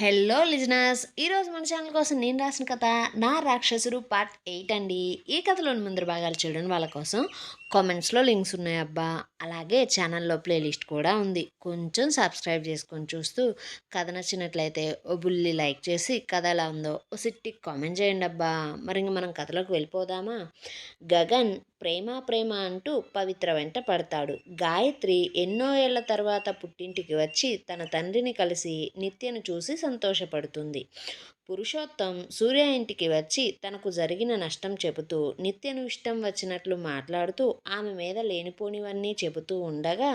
Hello listeners, ఈరోజు మన channel కోసం నేను రాసిన కథ నా రాక్షసుడు పార్ట్ 8 అండి. ఈ కథలోని ముందు భాగాలు చూడని వాళ్ళ కోసం కామెంట్స్లో లింక్స్ ఉన్నాయి అబ్బా. అలాగే ఛానల్లో ప్లేలిస్ట్ కూడా ఉంది. కొంచెం సబ్స్క్రైబ్ చేసుకొని చూస్తూ కథ నచ్చినట్లయితే ఓ బుల్లి లైక్ చేసి కథ ఎలా ఉందో ఓ సిట్టి కామెంట్ చేయండి అబ్బా. మరి ఇంక మనం కథలోకి వెళ్ళిపోదామా? గగన్ ప్రేమ ప్రేమ అంటూ పవిత్ర వెంట పడతాడు. గాయత్రి ఎన్నో ఏళ్ల తర్వాత పుట్టింటికి వచ్చి తన తండ్రిని కలిసి నిత్యను చూసి సంతోషపడుతుంది. పురుషోత్తం సూర్య ఇంటికి వచ్చి తనకు జరిగిన నష్టం చెబుతూ నిత్యను ఇష్టం వచ్చినట్లు మాట్లాడుతూ ఆమె మీద లేనిపోనివన్నీ చెబుతూ ఉండగా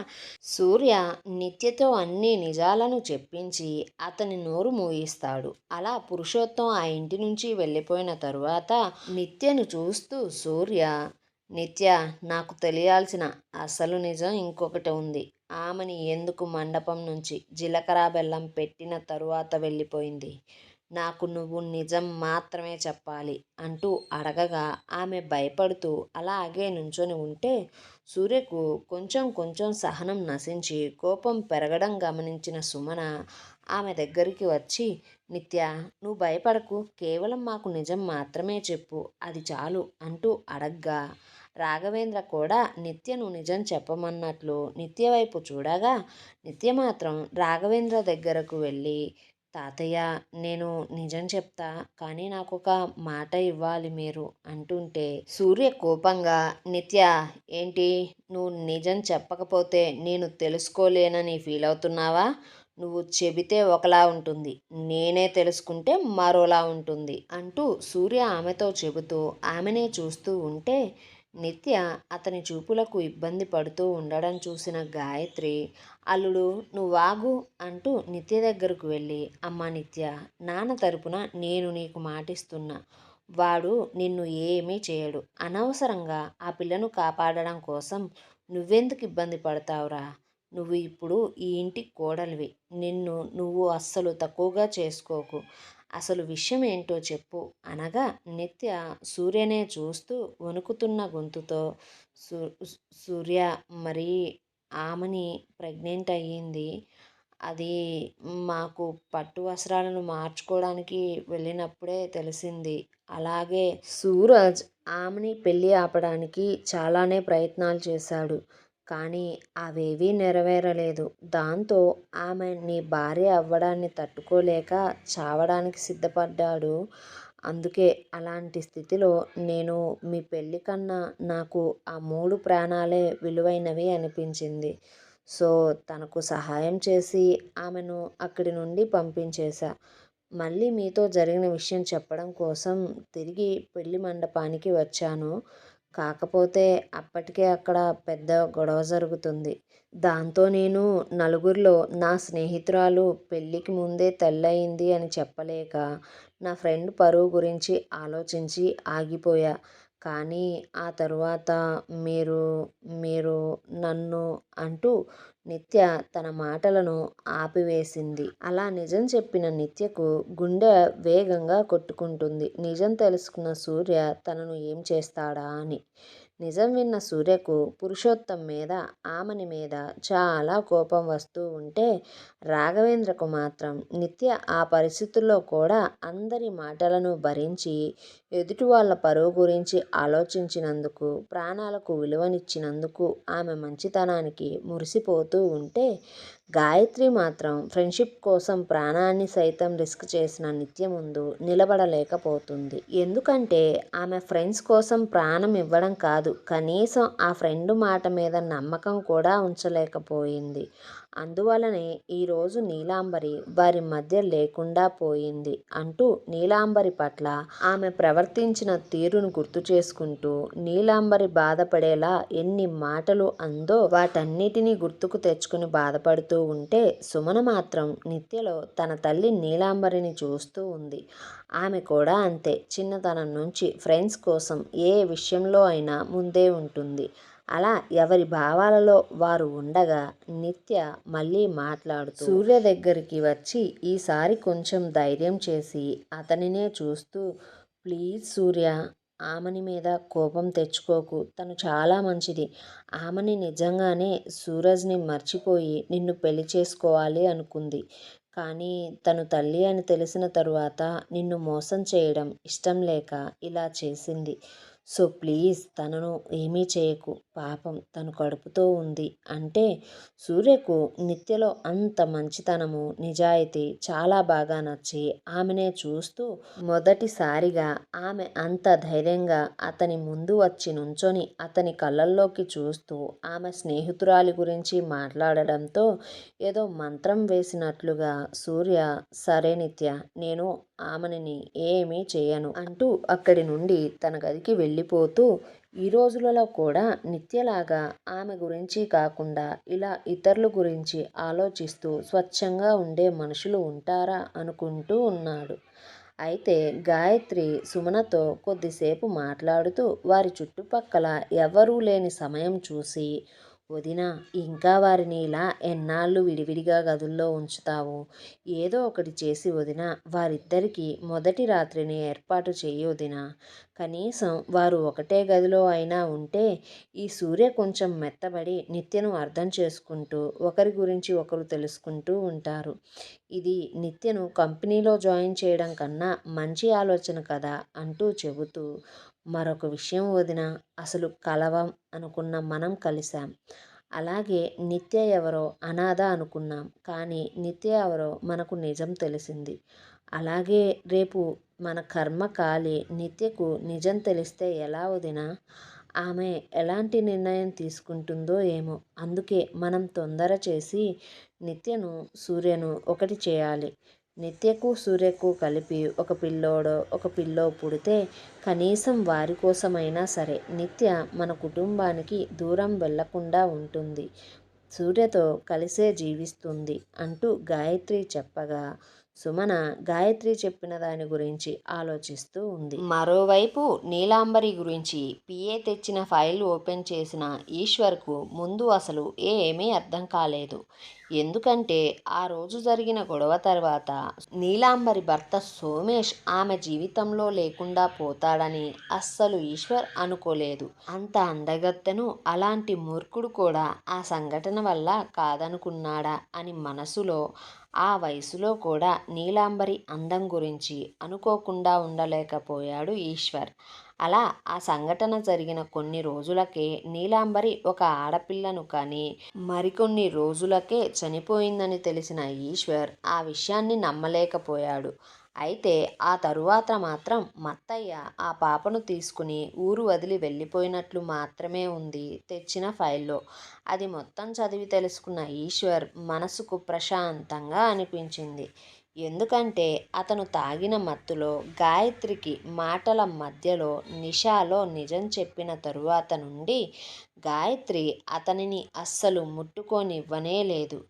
సూర్య నిత్యతో అన్ని నిజాలను చెప్పించి అతని నోరు మూయిస్తాడు. అలా పురుషోత్తం ఆ ఇంటి నుంచి వెళ్ళిపోయిన తరువాత నిత్యను చూస్తూ సూర్య, నిత్య, నాకు తెలియాల్సిన అసలు నిజం ఇంకొకటి ఉంది. ఆమెని ఎందుకు మండపం నుంచి జీలకర్ర బెల్లం పెట్టిన తరువాత వెళ్ళిపోయింది? నాకు నువ్వు నిజం మాత్రమే చెప్పాలి అంటూ అడగగా ఆమె భయపడుతూ అలాగే నుంచొని ఉంటే సూర్యకు కొంచెం కొంచెం సహనం నశించి కోపం పెరగడం గమనించిన సుమన ఆమె దగ్గరికి వచ్చి, నిత్య, నువ్వు భయపడకు, కేవలం మాకు నిజం మాత్రమే చెప్పు, అది చాలు అంటూ అడగ్గా రాఘవేంద్ర కూడా నిత్యను నిజం చెప్పమన్నట్లు నిత్య వైపు చూడగా నిత్య మాత్రం రాఘవేంద్ర దగ్గరకు వెళ్ళి, తాతయ్య, నేను నిజం చెప్తా, కానీ నాకు ఒక మాట ఇవ్వాలి మీరు అంటుంటే సూర్య కోపంగా, నిత్య, ఏంటి, నువ్వు నిజం చెప్పకపోతే నేను తెలుసుకోలేనని ఫీల్ అవుతున్నావా? నువ్వు చెబితే ఒకలా ఉంటుంది, నేనే తెలుసుకుంటే మరోలా ఉంటుంది అంటూ సూర్య ఆమెతో చెబుతూ ఆమెనే చూస్తూ ఉంటే నిత్య అతని చూపులకు ఇబ్బంది పడుతూ ఉండడం చూసిన గాయత్రి, అల్లుడు, నువ్వాగు అంటూ నిత్య దగ్గరకు వెళ్ళి, అమ్మా నిత్య, నాన్న తరపున నేను నీకు మాటిస్తున్నా, వాడు నిన్ను ఏమీ చేయడు. అనవసరంగా ఆ పిల్లను కాపాడడం కోసం నువ్వెందుకు ఇబ్బంది పడతావురా? నువ్వు ఇప్పుడు ఈ ఇంటికి కోడలివి. నిన్ను నువ్వు అస్సలు తక్కువగా చేసుకోకు. అసలు విషయం ఏంటో చెప్పు అనగా నిత్య సూర్యనే చూస్తూ వణుకుతున్న గొంతుతో, సూ సూర్య, మరి ఆమెని ప్రెగ్నెంట్ అయ్యింది. అది మాకు పట్టు వస్త్రాలను మార్చుకోవడానికి వెళ్ళినప్పుడే తెలిసింది. అలాగే సూరజ్ ఆమెని పెళ్ళి ఆపడానికి చాలానే ప్రయత్నాలు చేశాడు. కానీ అవేవీ నెరవేరలేదు. దాంతో ఆమె నీ భార్య అవ్వడాన్ని తట్టుకోలేక చావడానికి సిద్ధపడ్డాడు. అందుకే అలాంటి స్థితిలో నేను మీ పెళ్ళి కన్నా నాకు ఆ 3 ప్రాణాలే విలువైనవి అనిపించింది. సో తనకు సహాయం చేసి ఆమెను అక్కడి నుండి పంపించేశా. మళ్ళీ మీతో జరిగిన విషయం చెప్పడం కోసం తిరిగి పెళ్లి మండపానికి వచ్చాను. కాకపోతే అప్పటికే అక్కడ పెద్ద గొడవ జరుగుతుంది. దాంతో నేను నలుగురిలో నా స్నేహితురాలు పెళ్ళికి ముందే తల్లయింది అని చెప్పలేక నా ఫ్రెండ్ పరువు గురించి ఆలోచించి ఆగిపోయా. కానీ ఆ తరువాత మీరు మీరు నన్ను అంటూ నిత్య తన మాటలను ఆపివేసింది. అలా నిజం చెప్పిన నిత్యకు గుండె వేగంగా కొట్టుకుంటుంది. నిజం తెలుసుకున్న సూర్య తనను ఏం చేస్తాడా అని. నిజం విన్న సూర్యకు పురుషోత్తం మీద, ఆమెని మీద చాలా కోపం వస్తూ ఉంటే రాఘవేంద్రకు మాత్రం నిత్య ఆ పరిస్థితుల్లో కూడా అందరి మాటలను భరించి ఎదుటి వాళ్ళ పరువు గురించి ఆలోచించినందుకు, ప్రాణాలకు విలువనిచ్చినందుకు ఆమె మంచితనానికి మురిసిపోతూ ఉంటే గాయత్రి మాత్రం ఫ్రెండ్షిప్ కోసం ప్రాణాన్ని సైతం రిస్క్ చేసిన నిత్య ముందు నిలబడలేకపోతుంది. ఎందుకంటే ఆమె ఫ్రెండ్స్ కోసం ప్రాణం ఇవ్వడం కాదు, కనీసం ఆ ఫ్రెండ్ మాట మీద నమ్మకం కూడా ఉంచలేకపోయింది. అందువలనే ఈరోజు నీలాంబరి వారి మధ్య లేకుండా పోయింది అంటూ నీలాంబరి పట్ల ఆమె ప్రవర్తించిన తీరును గుర్తు చేసుకుంటూ నీలాంబరి బాధపడేలా ఎన్ని మాటలు అందో వాటన్నిటినీ గుర్తుకు తెచ్చుకుని బాధపడుతూ ఉంటే సుమన మాత్రం నిత్యలో తన తల్లి నీలాంబరిని చూస్తూ ఉంది. ఆమె కూడా అంతే, చిన్నతనం నుంచి ఫ్రెండ్స్ కోసం ఏ విషయంలో అయినా ముందే ఉంటుంది. అలా ఎవరి భావాలలో వారు ఉండగా నిత్య మళ్ళీ మాట్లాడుతూ సూర్య దగ్గరికి వచ్చి ఈసారి కొంచెం ధైర్యం చేసి అతనినే చూస్తూ, ప్లీజ్ సూర్య, ఆమెని మీద కోపం తెచ్చుకోకు, తను చాలా మంచిది. ఆమెని నిజంగానే సూరజ్ని మర్చిపోయి నిన్ను పెళ్లి చేసుకోవాలి అనుకుంది. కానీ తను తల్లి అని తెలిసిన తరువాత నిన్ను మోసం చేయడం ఇష్టం లేక ఇలా చేసింది. సో ప్లీజ్ తనను ఏమీ చేయకు. పాపం తను కడుపుతో ఉంది అంటే సూర్యకు నిత్యలో అంత మంచితనము, నిజాయితీ చాలా బాగా నచ్చి ఆమెనే చూస్తూ మొదటిసారిగా ఆమె అంత ధైర్యంగా అతని ముందు వచ్చి నుంచొని అతని కళ్ళల్లోకి చూస్తూ ఆమె స్నేహితురాలి గురించి మాట్లాడడంతో ఏదో మంత్రం వేసినట్లుగా సూర్య సరే నిత్య, నేను ఆమెని ఏమీ చేయను అంటూ అక్కడి నుండి తన గదికి వెళ్ళిపోతూ ఈ రోజులలో కూడా నిత్యలాగా ఆమె గురించి కాకుండా ఇలా ఇతరుల గురించి ఆలోచిస్తూ స్వచ్ఛంగా ఉండే మనుషులు ఉంటారా అనుకుంటూ ఉన్నాడు. అయితే గాయత్రి సుమనతో కొద్దిసేపు మాట్లాడుతూ వారి చుట్టుపక్కల ఎవరూ లేని సమయం చూసి, వదినా, ఇంకా వారిని ఇలా ఎన్నాళ్ళు విడివిడిగా గదుల్లో ఉంచుతావు? ఏదో ఒకటి చేసి వదినా, వారిద్దరికీ మొదటి రాత్రిని ఏర్పాటు చెయ్యి వదినా. కనీసం వారు ఒకటే గదిలో అయినా ఉంటే ఈ సూర్య కొంచెం మెత్తబడి నిత్యను అర్థం చేసుకుంటూ ఒకరి గురించి ఒకరు తెలుసుకుంటూ ఉంటారు. ఇది నిత్యను కంపెనీలో జాయిన్ చేయడం కన్నా మంచి ఆలోచన కదా అంటూ చెబుతూ, మరొక విషయం వదిన, అసలు కలవం అనుకున్న మనం కలిశాం. అలాగే నిత్య ఎవరో అనాథ అనుకున్నాం, కానీ నిత్య ఎవరో మనకు నిజం తెలిసింది. అలాగే రేపు మన కర్మ కాలి నిత్యకు నిజం తెలిస్తే ఎలా వదినా? ఆమె ఎలాంటి నిర్ణయం తీసుకుంటుందో ఏమో. అందుకే మనం తొందర చేసి నిత్యను సూర్యను ఒకటి చేయాలి. నిత్యకు సూర్యకు కలిపి ఒక పిల్లోడో ఒక పిల్లో పుడితే కనీసం వారి కోసమైనా సరే నిత్య మన కుటుంబానికి దూరం వెళ్లకుండా ఉంటుంది, సూర్యతో కలిసే జీవిస్తుంది అంటూ గాయత్రి చెప్పగా సుమన గాయత్రి చెప్పిన దాని గురించి ఆలోచిస్తూ ఉంది. మరోవైపు నీలాంబరి గురించి పిఏ తెచ్చిన ఫైల్ ఓపెన్ చేసిన ఈశ్వర్కు ముందు అసలు ఏమీ అర్థం కాలేదు. ఎందుకంటే ఆ రోజు జరిగిన గొడవ తర్వాత నీలాంబరి భర్త సోమేష్ ఆమె జీవితంలో లేకుండా పోతాడని అస్సలు ఈశ్వర్ అనుకోలేదు. అంత అందగత్తెను అలాంటి మూర్ఖుడు కూడా ఆ సంఘటన వల్ల కాదనుకున్నాడా అని మనసులో ఆ వయసులో కూడా నీలాంబరి అందం గురించి అనుకోకుండా ఉండలేకపోయాడు ఈశ్వర్. అలా ఆ సంఘటన జరిగిన కొన్ని రోజులకే నీలాంబరి ఒక ఆడపిల్లను కని మరికొన్ని రోజులకే చనిపోయిందని తెలిసిన ఈశ్వర్ ఆ విషయాన్ని నమ్మలేకపోయాడు. అయితే ఆ తరువాత మాత్రం మత్తయ్య ఆ పాపను తీసుకుని ఊరు వదిలి వెళ్ళిపోయినట్లు మాత్రమే ఉంది తెచ్చిన ఫైల్లో. అది మొత్తం చదివి తెలుసుకున్న ఈశ్వర్ మనసుకు ప్రశాంతంగా అనిపించింది. ఎందుకంటే అతను తాగిన మత్తులో గాయత్రికి మాటల మధ్యలో నిషాలో నిజం చెప్పిన తరువాత నుండి గాయత్రి అతనిని అస్సలు ముట్టుకోనివ్వనే లేదు.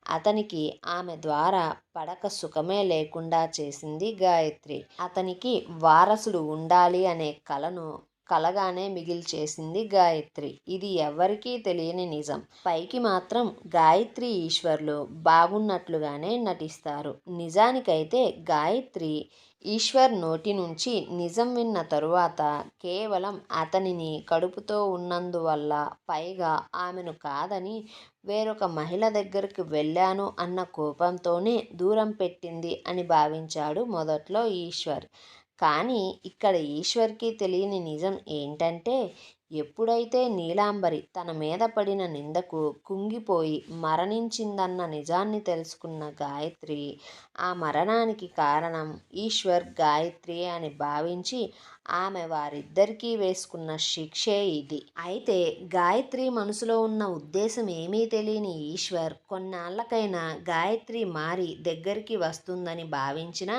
అతనికి ఆమె ద్వారా పడక సుఖమే లేకుండా చేసింది గాయత్రి. అతనికి వారసుడు ఉండాలి అనే కలను కలగానే మిగిల్చేసింది గాయత్రి. ఇది ఎవ్వరికీ తెలియని నిజం. పైకి మాత్రం గాయత్రి ఈశ్వర్లు బాగున్నట్లుగానే నటిస్తారు. నిజానికైతే గాయత్రి ఈశ్వర్ నోటి నుంచి నిజం విన్న తరువాత కేవలం అతనిని కడుపుతో ఉన్నందువల్ల, పైగా ఆమెను కాదని వేరొక మహిళ దగ్గరికి వెళ్ళాను అన్న కోపంతోనే దూరం పెట్టింది అని భావించాడు మొదట్లో ఈశ్వర్. కానీ ఇక్కడ ఈశ్వర్కి తెలియని నిజం ఏంటంటే ఎప్పుడైతే నీలాంబరి తన మీద పడిన నిందకు కుంగిపోయి మరణించిందన్న నిజాన్ని తెలుసుకున్న గాయత్రి ఆ మరణానికి కారణం ఈశ్వర్ గాయత్రి అని భావించి ఆమె వారిద్దరికీ వేసుకున్న శిక్షే ఇది. అయితే గాయత్రి మనసులో ఉన్న ఉద్దేశం ఏమీ తెలియని ఈశ్వర్ కొన్నాళ్ళకైనా గాయత్రి మారి దగ్గరికి వస్తుందని భావించినా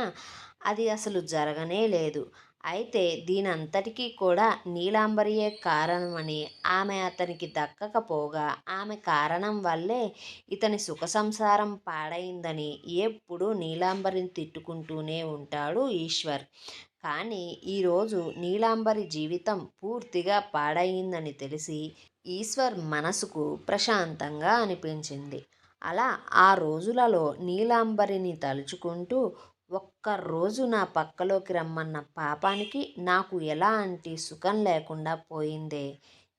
అది అసలు జరగనే లేదు. అయితే దీనంతటికీ కూడా నీలాంబరియే కారణమని, ఆమె అతనికి దక్కకపోగా ఆమె కారణం వల్లే ఇతని సుఖ సంసారం పాడైందని ఎప్పుడూ నీలాంబరిని తిట్టుకుంటూనే ఉంటాడు ఈశ్వర్. కానీ ఈరోజు నీలాంబరి జీవితం పూర్తిగా పాడయిందని తెలిసి ఈశ్వర్ మనసుకు ప్రశాంతంగా అనిపించింది. అలా ఆ రోజులలో నీలాంబరిని తలుచుకుంటూ ఒక్కరోజు నా పక్కలోకి రమ్మన్న పాపానికి నాకు ఎలాంటి సుఖం లేకుండా పోయిందే.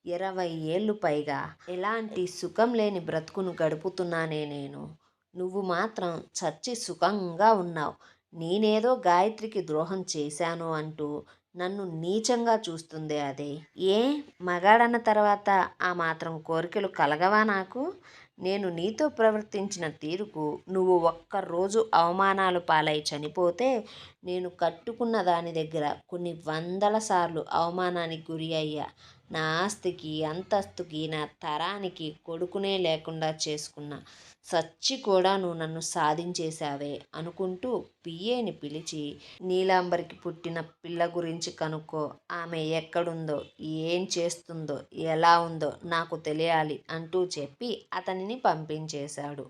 20 ఏళ్ళు పైగా ఎలాంటి సుఖం లేని బ్రతుకును గడుపుతున్నానే నేను. నువ్వు మాత్రం చచ్చి సుఖంగా ఉన్నావు. నేనేదో గాయత్రికి ద్రోహం చేశాను అంటూ నన్ను నీచంగా చూస్తుందే అదే. ఏ మగాడన్న తర్వాత ఆ మాత్రం కోరికలు కలగవా నాకు? నేను నీతో ప్రవర్తించిన తీరుకు నువ్వు ఒక్కరోజు అవమానాలు పాలై చనిపోతే నేను కట్టుకున్న దాని దగ్గర కొన్ని వందల సార్లు అవమానానికి గురి అయ్యా. నా ఆస్తికి అంతస్తుకి నా తరానికి కొడుకునే లేకుండా చేసుకున్నా. సచ్చి కూడా నువ్వు నన్ను సాధించేశావే అనుకుంటూ పిఏని పిలిచి, నీలాంబరికి పుట్టిన పిల్ల గురించి కనుక్కో. ఆమె ఎక్కడుందో, ఏం చేస్తుందో, ఎలా ఉందో నాకు తెలియాలి అంటూ చెప్పి అతనిని పంపించేశాడు.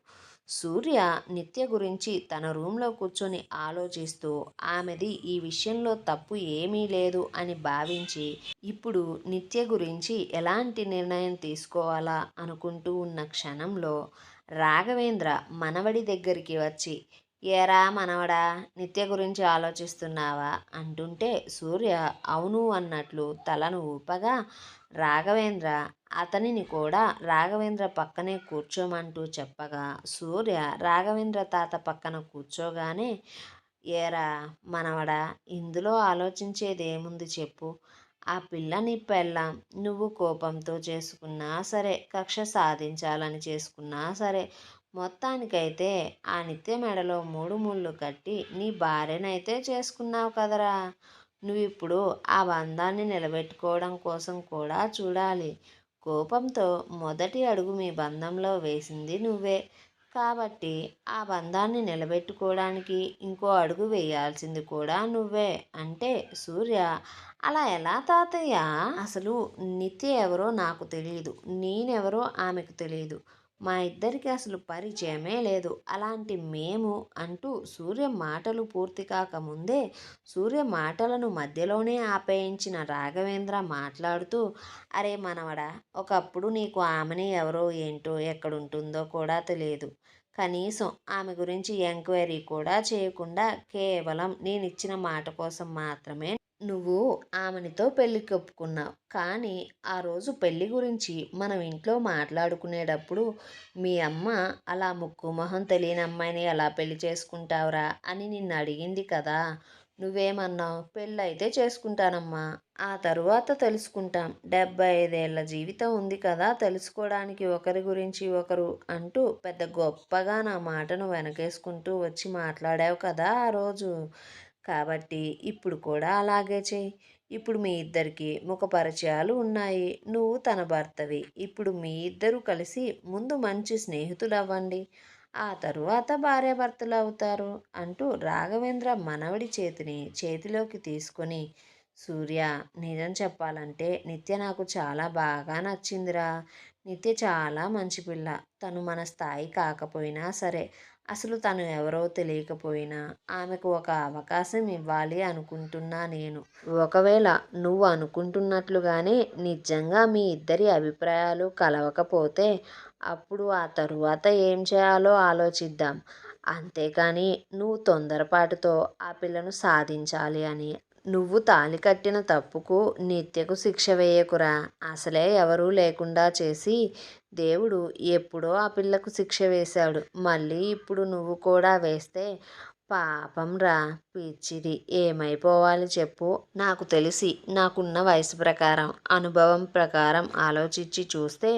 సూర్య నిత్య గురించి తన రూంలో కూర్చొని ఆలోచిస్తూ ఆమెది ఈ విషయంలో తప్పు ఏమీ లేదు అని భావించి ఇప్పుడు నిత్య గురించి ఎలాంటి నిర్ణయం తీసుకోవాలా అనుకుంటూ ఉన్న క్షణంలో రాఘవేంద్ర మనవడి దగ్గరికి వచ్చి, ఏరా మనవడా, నిత్య గురించి ఆలోచిస్తున్నావా అంటుంటే సూర్య అవును అన్నట్లు తలను ఊపగా రాఘవేంద్ర అతనిని కూడా రాఘవేంద్ర పక్కనే కూర్చోమంటూ చెప్పగా సూర్య రాఘవేంద్ర తాత పక్కన కూర్చోగానే, ఏరా మనవడా, ఇందులో ఆలోచించేదేముంది చెప్పు. ఆ పిల్ల నీ పెళ్ళాం. నువ్వు కోపంతో చేసుకున్నా సరే, కక్ష సాధించాలని చేసుకున్నా సరే, మొత్తానికైతే ఆ నిత్య మెడలో 3 ముళ్ళు కట్టి నీ భార్యనైతే చేసుకున్నావు కదరా! నువ్విప్పుడు ఆ బంధాన్ని నిలబెట్టుకోవడం కోసం కూడా చూడాలి. కోపంతో మొదటి అడుగు మీ బంధంలో వేసింది నువ్వే. కాబట్టి ఆ బంధాన్ని నిలబెట్టుకోవడానికి ఇంకో అడుగు వేయాల్సింది కూడా నువ్వే అంటే, సూర్య అలా ఎలా తాతయ్య? అసలు నిత్య ఎవరో నాకు తెలియదు. నేనెవరో ఆమెకు తెలియదు. మా ఇద్దరికి అసలు పరిచయమే లేదు. అలాంటి మేము అంటూ సూర్య మాటలు పూర్తి కాకముందే సూర్య మాటలను మధ్యలోనే ఆపేయించిన రాఘవేంద్ర మాట్లాడుతూ, అరే మనవడా, ఒకప్పుడు నీకు ఆమెని ఎవరో ఏంటో ఎక్కడుంటుందో కూడా తెలియదు. కనీసం ఆమె గురించి ఎంక్వైరీ కూడా చేయకుండా కేవలం నేనిచ్చిన మాట కోసం మాత్రమే నువ్వు ఆమెనితో పెళ్ళికి ఒప్పుకున్నావు. కానీ ఆ రోజు పెళ్ళి గురించి మనం ఇంట్లో మాట్లాడుకునేటప్పుడు మీ అమ్మ అలా ముక్కు మొహం తెలియని అమ్మాయిని ఎలా పెళ్లి చేసుకుంటావురా అని నిన్ను అడిగింది కదా. నువ్వేమన్నావు? పెళ్ళైతే చేసుకుంటానమ్మా. ఆ తరువాత తెలుసుకుంటాం. 75 ఏళ్ల జీవితం ఉంది కదా తెలుసుకోవడానికి ఒకరి గురించి ఒకరు అంటూ పెద్ద గొప్పగా నా మాటను వెనకేసుకుంటూ వచ్చి మాట్లాడావు కదా ఆ రోజు. కాబట్టి ఇప్పుడు కూడా అలాగే చెయ్యి. ఇప్పుడు మీ ఇద్దరికి ముఖ పరిచయాలు ఉన్నాయి. నువ్వు తన భర్తవి. ఇప్పుడు మీ ఇద్దరూ కలిసి ముందు మంచి స్నేహితులవ్వండి. ఆ తరువాత భార్యాభర్తలు అవుతారు అంటూ రాఘవేంద్ర మనవడి చేతిని చేతిలోకి తీసుకొని, సూర్య, నిజం చెప్పాలంటే నిత్య నాకు చాలా బాగా నచ్చిందిరా. నిత్య చాలా మంచి పిల్ల. తను మన స్థాయి కాకపోయినా సరే, అసలు తను ఎవరో తెలియకపోయినా ఆమెకు ఒక అవకాశం ఇవ్వాలి అనుకుంటున్నా నేను. ఒకవేళ నువ్వు అనుకుంటున్నట్లుగానే నిజంగా మీ ఇద్దరి అభిప్రాయాలు కలవకపోతే అప్పుడు ఆ తరువాత ఏం చేయాలో ఆలోచిద్దాం. అంతేకాని నువ్వు తొందరపాటుతో ఆ పిల్లను సాధించాలి అని నువ్వు తాళి కట్టిన తప్పుకు నిత్యకు శిక్ష వేయకురా. అసలే ఎవరూ లేకుండా చేసి దేవుడు ఎప్పుడో ఆ పిల్లకు శిక్ష వేశాడు. మళ్ళీ ఇప్పుడు నువ్వు కూడా వేస్తే పాపంరా పిచ్చిది ఏమైపోవాలి చెప్పు. నాకు తెలిసి నాకున్న వయసు ప్రకారం, అనుభవం ప్రకారం ఆలోచించి చూస్తే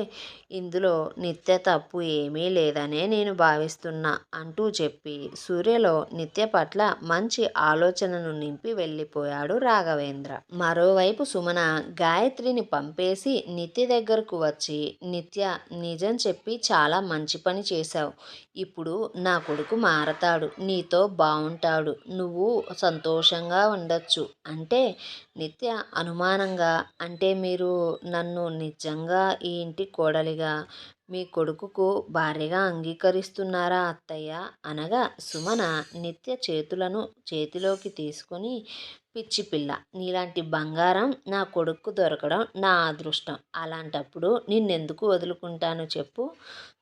ఇందులో నిత్య తప్పు ఏమీ లేదనే నేను భావిస్తున్నా అంటూ చెప్పి సూర్యలో నిత్య పట్ల మంచి ఆలోచనను నింపి వెళ్ళిపోయాడు రాఘవేంద్ర. మరోవైపు సుమన గాయత్రిని పంపేసి నిత్య దగ్గరకు వచ్చి, నిత్య, నిజం చెప్పి చాలా మంచి పని చేశావు. ఇప్పుడు నా కొడుకు మారతాడు. నీతో బావుంటాడు. నువ్వు సంతోషంగా ఉండొచ్చు అంటే, నిత్య అనుమానంగా, అంటే మీరు నన్ను నిజంగా ఈ ఇంటి కోడలిగా, మీ కొడుకుకు భార్యగా అంగీకరిస్తున్నారా అత్తయ్య అనగా సుమన నిత్య చేతులను చేతిలోకి తీసుకొని, పిచ్చి పిల్ల, నీలాంటి బంగారం నా కొడుక్కు దొరకడం నా అదృష్టం. అలాంటప్పుడు నిన్నెందుకు వదులుకుంటాను చెప్పు.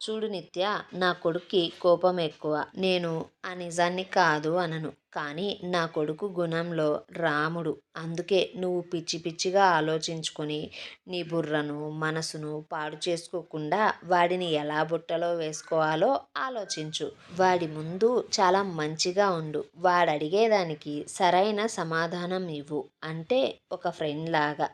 చూడు నిత్య, నా కొడుక్కి కోపం ఎక్కువ. నేను ఆ నిజాన్ని కాదు అనను. కానీ నా కొడుకు గుణంలో రాముడు. అందుకే నువ్వు పిచ్చి పిచ్చిగా ఆలోచించుకొని నీ బుర్రను, మనసును పాడు చేసుకోకుండా వాడిని ఎలా బుట్టలో వేసుకోవాలో ఆలోచించు. వాడి ముందు చాలా మంచిగా ఉండు. వాడడిగేదానికి సరైన సమాధానం ఇవ్వు. అంటే ఒక ఫ్రెండ్ లాగా.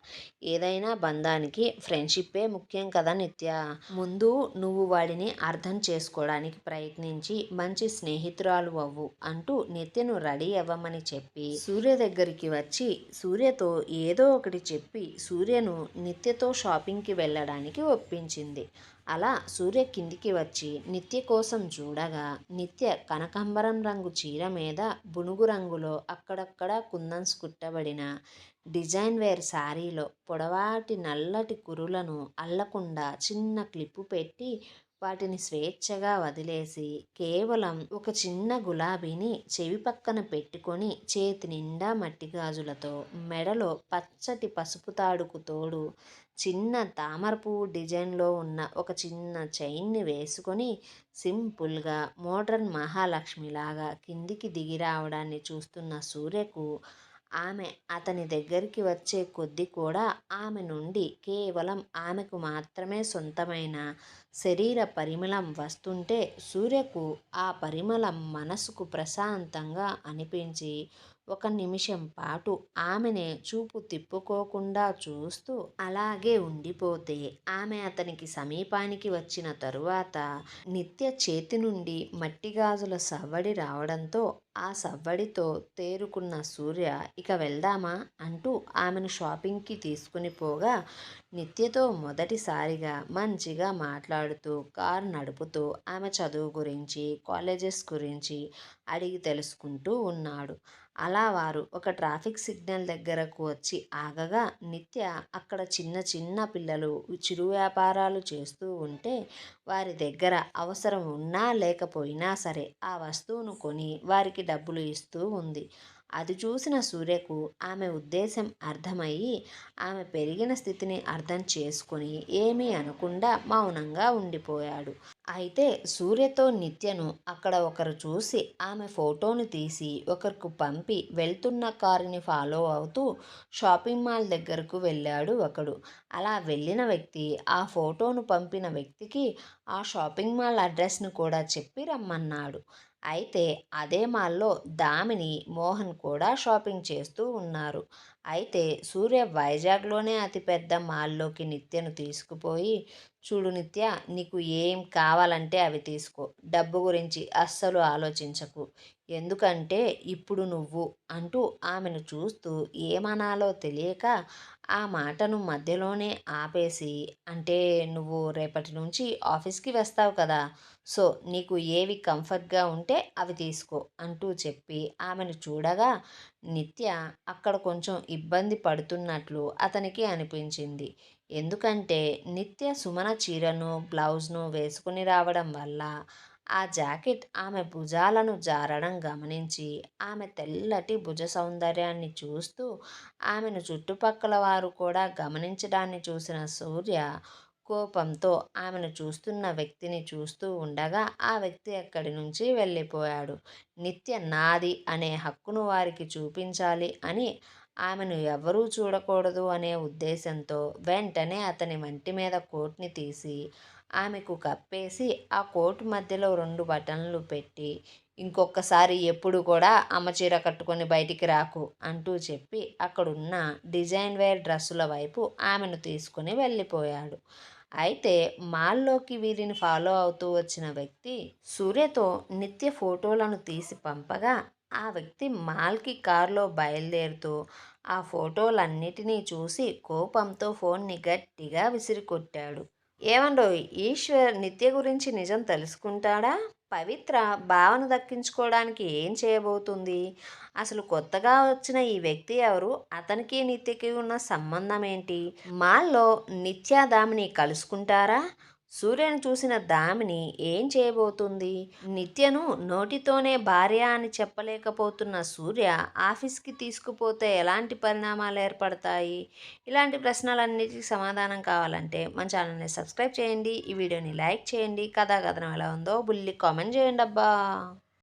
ఏదైనా బంధానికి ఫ్రెండ్షిప్పే ముఖ్యం కదా నిత్య. ముందు నువ్వు వాడిని అర్థం చేసుకోవడానికి ప్రయత్నించి మంచి స్నేహితురాలు అవ్వు అంటూ నిత్యను రెడీ అవ్వమని చెప్పి సూర్య దగ్గరికి వచ్చి సూర్యతో ఏదో ఒకటి చెప్పి సూర్యను నిత్యతో షాపింగ్కి వెళ్ళడానికి ఒప్పించింది. అలా సూర్య కిందికి వచ్చి నిత్య కోసం చూడగా నిత్య కనకాంబరం రంగు చీర మీద బునుగు రంగులో అక్కడక్కడ కుందన్స్ కుట్టబడిన డిజైన్ వేర్ శారీలో పొడవాటి నల్లటి కురులను అల్లకుండా చిన్న క్లిప్పు పెట్టి వాటిని స్వేచ్ఛగా వదిలేసి కేవలం ఒక చిన్న గులాబీని చెవి పక్కన పెట్టుకొని చేతి నిండా మట్టి గాజులతో మెడలో పచ్చటి పసుపు తాడుకు తోడు చిన్న తామర పువ్వు డిజైన్లో ఉన్న ఒక చిన్న చైన్ని వేసుకొని సింపుల్గా మోడ్రన్ మహాలక్ష్మిలాగా కిందికి దిగి రావడాన్ని చూస్తున్న సూర్యకు ఆమె అతని దగ్గరికి వచ్చే కొద్దీ కూడా ఆమె నుండి కేవలం ఆమెకు మాత్రమే సొంతమైన శరీర పరిమళం వస్తుంటే సూర్యకు ఆ పరిమళం మనసుకు ప్రశాంతంగా అనిపించి ఒక నిమిషం పాటు ఆమెనే చూపు తిప్పుకోకుండా చూస్తూ అలాగే ఉండిపోతే ఆమె అతనికి సమీపానికి వచ్చిన తరువాత నిత్య చేతి నుండి మట్టి గాజుల సవ్వడి రావడంతో ఆ సవ్వడితో తేరుకున్న సూర్య ఇక వెళ్దామా అంటూ ఆమెను షాపింగ్కి తీసుకుని పోగా నిత్యతో మొదటిసారిగా మంచిగా మాట్లాడుతూ కారు నడుపుతూ ఆమె చదువు గురించి కాలేజెస్ గురించి అడిగి తెలుసుకుంటూ ఉన్నాడు. అలా వారు ఒక ట్రాఫిక్ సిగ్నల్ దగ్గరకు వచ్చి ఆగగా నిత్య అక్కడ చిన్న చిన్న పిల్లలు చిరు వ్యాపారాలు చేస్తూ ఉంటే వారి దగ్గర అవసరం ఉన్నా లేకపోయినా సరే ఆ వస్తువును కొని వారికి డబ్బులు ఇస్తూ ఉంది. అది చూసిన సూర్యకు ఆమె ఉద్దేశం అర్థమయ్యి ఆమె పెరిగిన స్థితిని అర్థం చేసుకొని ఏమీ అనకుండా మౌనంగా ఉండిపోయాడు. అయితే సూర్యతో నిత్యను అక్కడ ఒకరు చూసి ఆమె ఫోటోను తీసి ఒకరికి పంపి వెళ్తున్న కారుని ఫాలో అవుతూ షాపింగ్ మాల్ దగ్గరకు వెళ్ళాడు ఒకడు. అలా వెళ్ళిన వ్యక్తి ఆ ఫోటోను పంపిన వ్యక్తికి ఆ షాపింగ్ మాల్ అడ్రస్ను కూడా చెప్పి రమ్మన్నాడు. అయితే అదే మాల్లో దామిని మోహన్ కూడా షాపింగ్ చేస్తూ ఉన్నారు. అయితే సూర్య వైజాగ్లోనే అతిపెద్ద మాల్లోకి నిత్యను తీసుకుపోయి చూడు నిత్య, నీకు ఏం కావాలంటే అవి తీసుకో. డబ్బు గురించి అస్సలు ఆలోచించకు. ఎందుకంటే ఇప్పుడు నువ్వు అంటూ ఆమెను చూస్తూ ఏమనాలో తెలియక ఆ మాటను మధ్యలోనే ఆపేసి అంటే నువ్వు రేపటి నుంచి ఆఫీస్కి వస్తావు కదా, సో నీకు ఏవి కంఫర్ట్గా ఉంటే అవి తీసుకో అంటూ చెప్పి ఆమెను చూడగా నిత్య అక్కడ కొంచెం ఇబ్బంది పడుతున్నట్లు అతనికి అనిపించింది. ఎందుకంటే నిత్య సుమన చీరను బ్లౌజ్ను వేసుకుని రావడం వల్ల ఆ జాకెట్ ఆమె భుజాలను జారడం గమనించి ఆమె తెల్లటి భుజ సౌందర్యాన్ని చూస్తూ ఆమెను చుట్టుపక్కల వారు కూడా గమనించడాన్ని చూసిన సూర్య కోపంతో ఆమెను చూస్తున్న వ్యక్తిని చూస్తూ ఉండగా ఆ వ్యక్తి అక్కడి నుంచి వెళ్ళిపోయాడు. నిత్య నాది అనే హక్కును వారికి చూపించాలి అని ఆమెను ఎవ్వరూ చూడకూడదు అనే ఉద్దేశంతో వెంటనే అతని వంటి మీద కోట్ని తీసి ఆమెకు కప్పేసి ఆ కోటు మధ్యలో 2 బటన్లు పెట్టి ఇంకొకసారి ఎప్పుడు కూడా అమ్మ చీర కట్టుకొని బయటికి రాకు అంటూ చెప్పి అక్కడున్న డిజైన్ వేర్ డ్రెస్సుల వైపు ఆమెను తీసుకుని వెళ్ళిపోయాడు. అయితే మాల్లోకి వీరిని ఫాలో అవుతూ వచ్చిన వ్యక్తి సూర్యతో నిత్య ఫోటోలను తీసి పంపగా ఆ వ్యక్తి మాల్కి కారులో బయలుదేరుతూ ఆ ఫోటోలన్నిటినీ చూసి కోపంతో ఫోన్ని గట్టిగా విసిరికొట్టాడు. ఏమండోయ్! ఈశ్వర్ నిత్య గురించి నిజం తెలుసుకుంటాడా? పవిత్ర భావన దక్కించుకోవడానికి ఏం చేయబోతుంది? అసలు కొత్తగా వచ్చిన ఈ వ్యక్తి ఎవరు? అతనికి నిత్యకి ఉన్న సంబంధం ఏంటి? మాల్లో నిత్య దామిని కలుసుకుంటారా? సూర్యను చూసిన దామిని ఏం చేయబోతుంది? నిత్యను నోటితోనే భార్య అని చెప్పలేకపోతున్న సూర్య ఆఫీస్కి తీసుకుపోతే ఎలాంటి పరిణామాలు ఏర్పడతాయి? ఇలాంటి ప్రశ్నలన్నిటికీ సమాధానం కావాలంటే మన ఛానల్ని సబ్స్క్రైబ్ చేయండి. ఈ వీడియోని లైక్ చేయండి. కథా కథనం ఎలా ఉందో బుల్లి కామెంట్ చేయండి అబ్బా.